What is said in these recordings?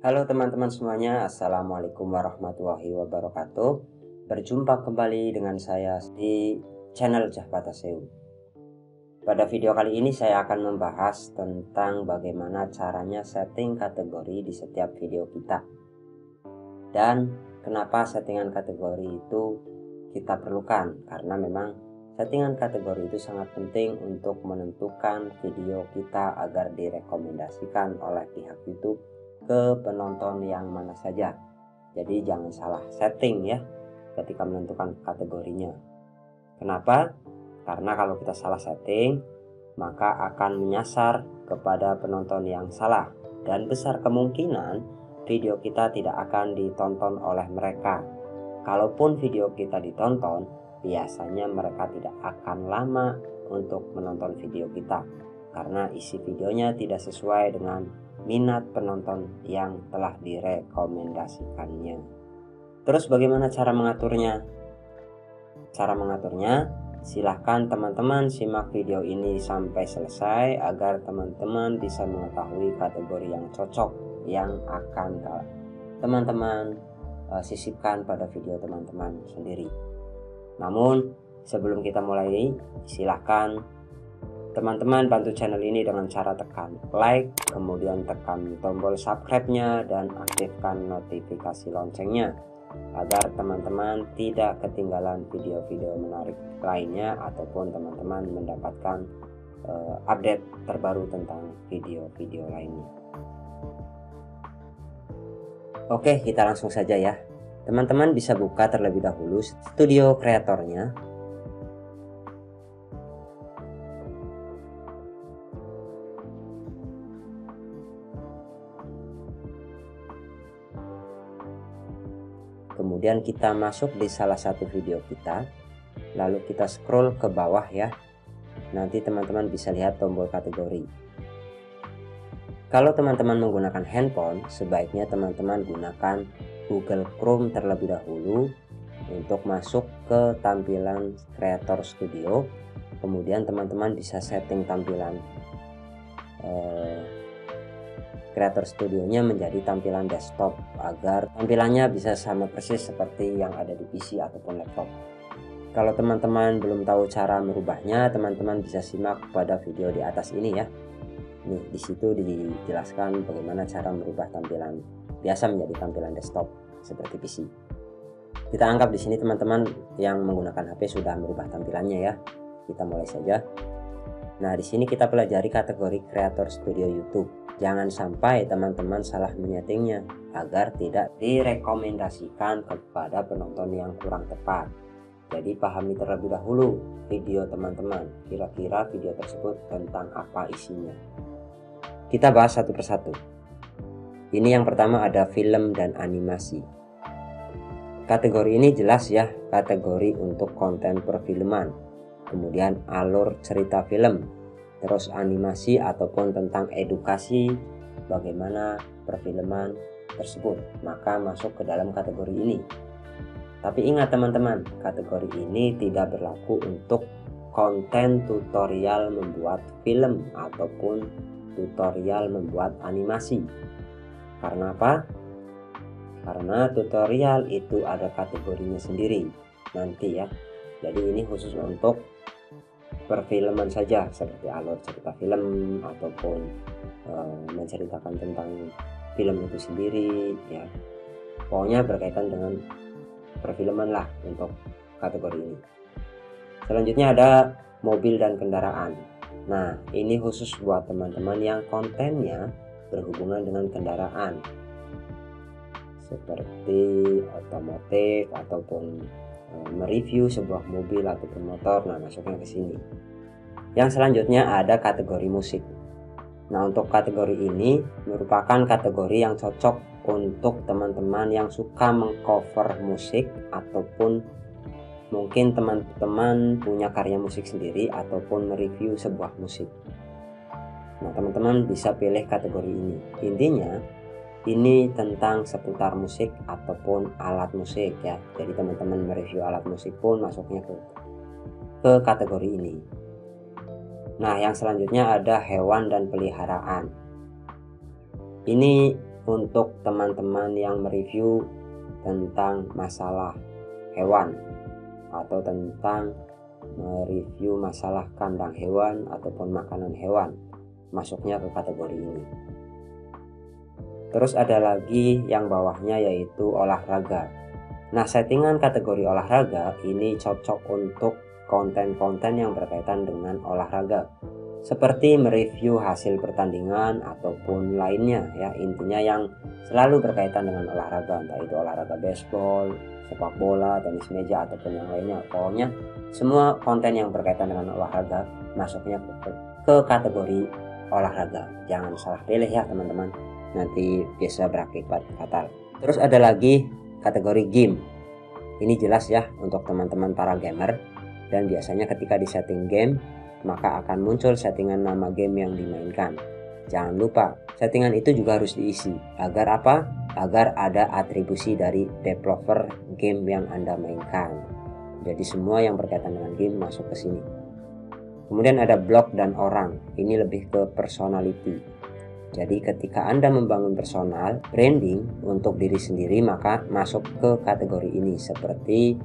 Halo teman-teman semuanya, Assalamualaikum warahmatullahi wabarakatuh. Berjumpa kembali dengan saya di channel Jahpata Seu. Pada video kali ini saya akan membahas tentang bagaimana caranya setting kategori di setiap video kita. Dan kenapa settingan kategori itu kita perlukan, karena memang settingan kategori itu sangat penting untuk menentukan video kita agar direkomendasikan oleh pihak YouTube ke penonton yang mana saja. Jadi jangan salah setting ya ketika menentukan kategorinya. Kenapa? Karena kalau kita salah setting, maka akan menyasar kepada penonton yang salah, dan besar kemungkinan video kita tidak akan ditonton oleh mereka. Kalaupun video kita ditonton, biasanya mereka tidak akan lama untuk menonton video kita, karena isi videonya tidak sesuai dengan minat penonton yang telah direkomendasikannya. Terus bagaimana cara mengaturnya? Cara mengaturnya, silahkan teman-teman simak video ini sampai selesai agar teman-teman bisa mengetahui kategori yang cocok yang akan teman-teman sisipkan pada video teman-teman sendiri. Namun sebelum kita mulai, silahkan teman-teman bantu channel ini dengan cara tekan like, kemudian tekan tombol subscribe-nya dan aktifkan notifikasi loncengnya agar teman-teman tidak ketinggalan video-video menarik lainnya ataupun teman-teman mendapatkan update terbaru tentang video-video lainnya. Oke, kita langsung saja ya. Teman-teman bisa buka terlebih dahulu Studio Creator-nya. Kemudian kita masuk di salah satu video kita, lalu kita scroll ke bawah ya. Nanti teman-teman bisa lihat tombol kategori. Kalau teman-teman menggunakan handphone, sebaiknya teman-teman gunakan Google Chrome terlebih dahulu untuk masuk ke tampilan Creator Studio. Kemudian teman-teman bisa setting tampilan Creator Studio-nya menjadi tampilan desktop agar tampilannya bisa sama persis seperti yang ada di PC ataupun laptop. Kalau teman-teman belum tahu cara merubahnya, teman-teman bisa simak pada video di atas ini ya. Nih, di situ dijelaskan bagaimana cara merubah tampilan biasa menjadi tampilan desktop seperti PC. Kita anggap di sini teman-teman yang menggunakan HP sudah merubah tampilannya ya. Kita mulai saja. Nah, di sini kita pelajari kategori Creator Studio YouTube. Jangan sampai teman-teman salah menyetingnya agar tidak direkomendasikan kepada penonton yang kurang tepat. Jadi pahami terlebih dahulu video teman-teman, kira-kira video tersebut tentang apa isinya. Kita bahas satu persatu. Ini yang pertama ada film dan animasi. Kategori ini jelas ya, kategori untuk konten perfilman. Kemudian alur cerita film, terus animasi ataupun tentang edukasi bagaimana perfilman tersebut, maka masuk ke dalam kategori ini. Tapi ingat teman-teman, kategori ini tidak berlaku untuk konten tutorial membuat film ataupun tutorial membuat animasi. Karena apa? Karena tutorial itu ada kategorinya sendiri nanti ya. Jadi ini khusus untuk perfilman saja, seperti alur cerita film ataupun menceritakan tentang film itu sendiri ya. Pokoknya berkaitan dengan perfilman lah untuk kategori ini. Selanjutnya ada mobil dan kendaraan. Nah, ini khusus buat teman-teman yang kontennya berhubungan dengan kendaraan seperti otomotif ataupun mereview sebuah mobil ataupun motor. Nah, masuknya ke sini. Yang selanjutnya ada kategori musik. Nah, untuk kategori ini merupakan kategori yang cocok untuk teman-teman yang suka mengcover musik ataupun mungkin teman-teman punya karya musik sendiri ataupun mereview sebuah musik. Nah, teman-teman bisa pilih kategori ini. Intinya ini tentang seputar musik ataupun alat musik ya. Jadi teman-teman mereview alat musik pun masuknya ke kategori ini. Nah, yang selanjutnya ada hewan dan peliharaan. Ini untuk teman-teman yang mereview tentang masalah hewan atau tentang mereview masalah kandang hewan ataupun makanan hewan, masuknya ke kategori ini. Terus ada lagi yang bawahnya yaitu olahraga. Nah, settingan kategori olahraga ini cocok untuk konten-konten yang berkaitan dengan olahraga, seperti mereview hasil pertandingan ataupun lainnya ya, intinya yang selalu berkaitan dengan olahraga, entah itu olahraga baseball, sepak bola, tenis meja ataupun yang lainnya. Pokoknya semua konten yang berkaitan dengan olahraga masuknya ke kategori olahraga. Jangan salah pilih ya teman-teman, nanti bisa berakibat fatal. Terus ada lagi kategori game. Ini jelas ya untuk teman-teman para gamer, dan biasanya ketika di setting game maka akan muncul settingan nama game yang dimainkan. Jangan lupa, settingan itu juga harus diisi. Agar apa? Agar ada atribusi dari developer game yang Anda mainkan. Jadi semua yang berkaitan dengan game masuk ke sini. Kemudian ada blog dan orang. Ini lebih ke personality. Jadi ketika Anda membangun personal branding untuk diri sendiri, maka masuk ke kategori ini. Seperti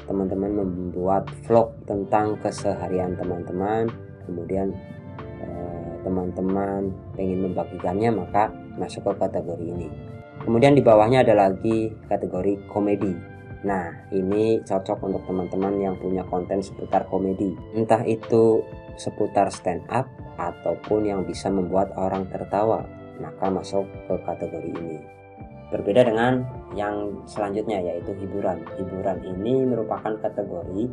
teman-teman membuat vlog tentang keseharian teman-teman, kemudian teman-teman pengen membagikannya, maka masuk ke kategori ini. Kemudian di bawahnya ada lagi kategori komedi. Nah, ini cocok untuk teman-teman yang punya konten seputar komedi, entah itu seputar stand up ataupun yang bisa membuat orang tertawa, maka masuk ke kategori ini. Berbeda dengan yang selanjutnya yaitu hiburan. Hiburan ini merupakan kategori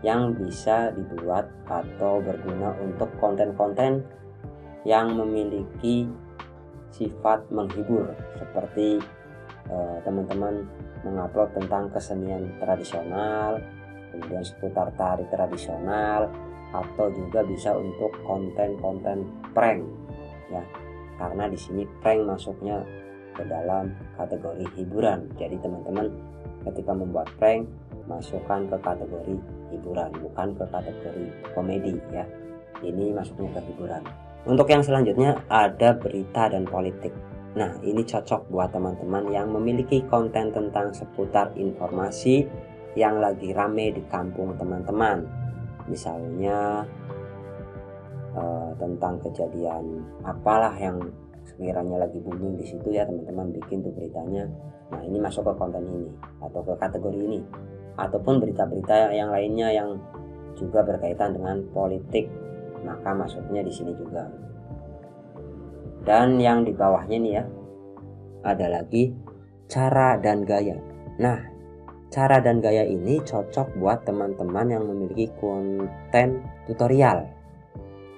yang bisa dibuat atau berguna untuk konten-konten yang memiliki sifat menghibur, seperti teman-teman mengupload tentang kesenian tradisional, kemudian seputar tari tradisional, atau juga bisa untuk konten-konten prank ya, karena di sini prank masuknya ke dalam kategori hiburan. Jadi teman-teman ketika membuat prank masukkan ke kategori hiburan, bukan ke kategori komedi ya. Ini masuknya ke hiburan. Untuk yang selanjutnya ada berita dan politik. Nah, ini cocok buat teman-teman yang memiliki konten tentang seputar informasi yang lagi rame di kampung teman-teman. Misalnya tentang kejadian apalah yang sekiranya lagi booming di situ ya, teman-teman bikin tuh beritanya. Nah, ini masuk ke konten ini atau ke kategori ini. Ataupun berita-berita yang lainnya yang juga berkaitan dengan politik, maka masuknya di sini juga. Dan yang di bawahnya nih ya, ada lagi cara dan gaya. Nah, cara dan gaya ini cocok buat teman-teman yang memiliki konten tutorial.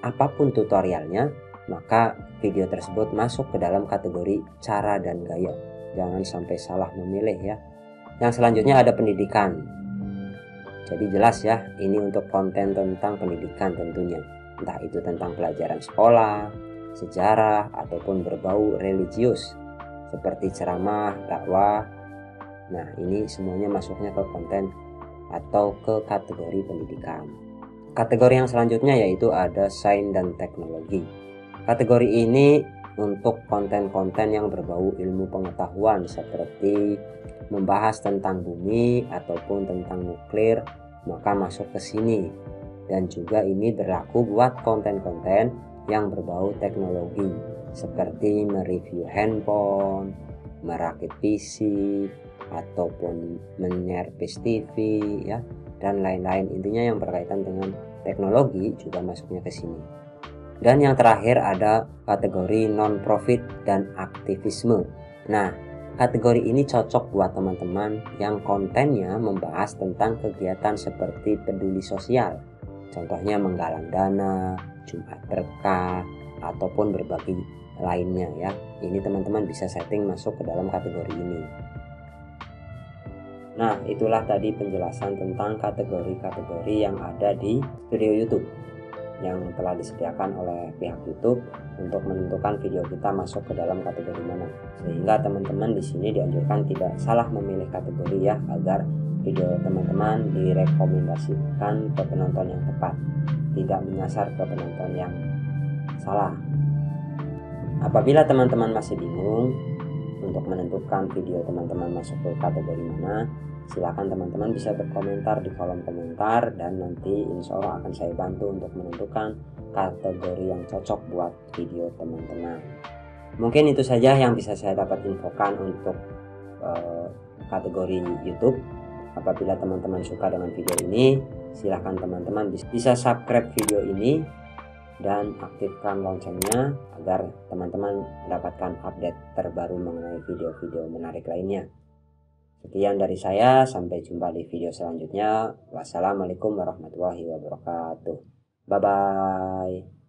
Apapun tutorialnya, maka video tersebut masuk ke dalam kategori cara dan gaya. Jangan sampai salah memilih ya. Yang selanjutnya ada pendidikan. Jadi jelas ya, ini untuk konten tentang pendidikan tentunya. Entah itu tentang pelajaran sekolah, sejarah, ataupun berbau religius seperti ceramah, dakwah. Nah, ini semuanya masuknya ke konten atau ke kategori pendidikan. Kategori yang selanjutnya yaitu ada sains dan teknologi. Kategori ini untuk konten-konten yang berbau ilmu pengetahuan seperti membahas tentang bumi ataupun tentang nuklir, maka masuk ke sini. Dan juga ini berlaku buat konten-konten yang berbau teknologi seperti mereview handphone, merakit PC, ataupun menyervis TV ya, dan lain-lain. Intinya yang berkaitan dengan teknologi juga masuknya ke sini. Dan yang terakhir ada kategori non-profit dan aktivisme. Nah, kategori ini cocok buat teman-teman yang kontennya membahas tentang kegiatan seperti peduli sosial. Contohnya menggalang dana, Jumat berkah, ataupun berbagi lainnya ya. Ini teman-teman bisa setting masuk ke dalam kategori ini. Nah, itulah tadi penjelasan tentang kategori-kategori yang ada di video YouTube yang telah disediakan oleh pihak YouTube untuk menentukan video kita masuk ke dalam kategori mana. Sehingga teman-teman di sini dianjurkan tidak salah memilih kategori ya, agar video teman-teman direkomendasikan ke penonton yang tepat, tidak menyasar ke penonton yang salah. Apabila teman-teman masih bingung, untuk menentukan video teman-teman masuk ke kategori mana, silakan teman-teman bisa berkomentar di kolom komentar, dan nanti insya Allah akan saya bantu untuk menentukan kategori yang cocok buat video teman-teman. Mungkin itu saja yang bisa saya dapat infokan untuk kategori YouTube. Apabila teman-teman suka dengan video ini, silahkan teman-teman bisa subscribe video ini dan aktifkan loncengnya agar teman-teman mendapatkan update terbaru mengenai video-video menarik lainnya. Sekian dari saya, sampai jumpa di video selanjutnya. Wassalamualaikum warahmatullahi wabarakatuh. Bye bye.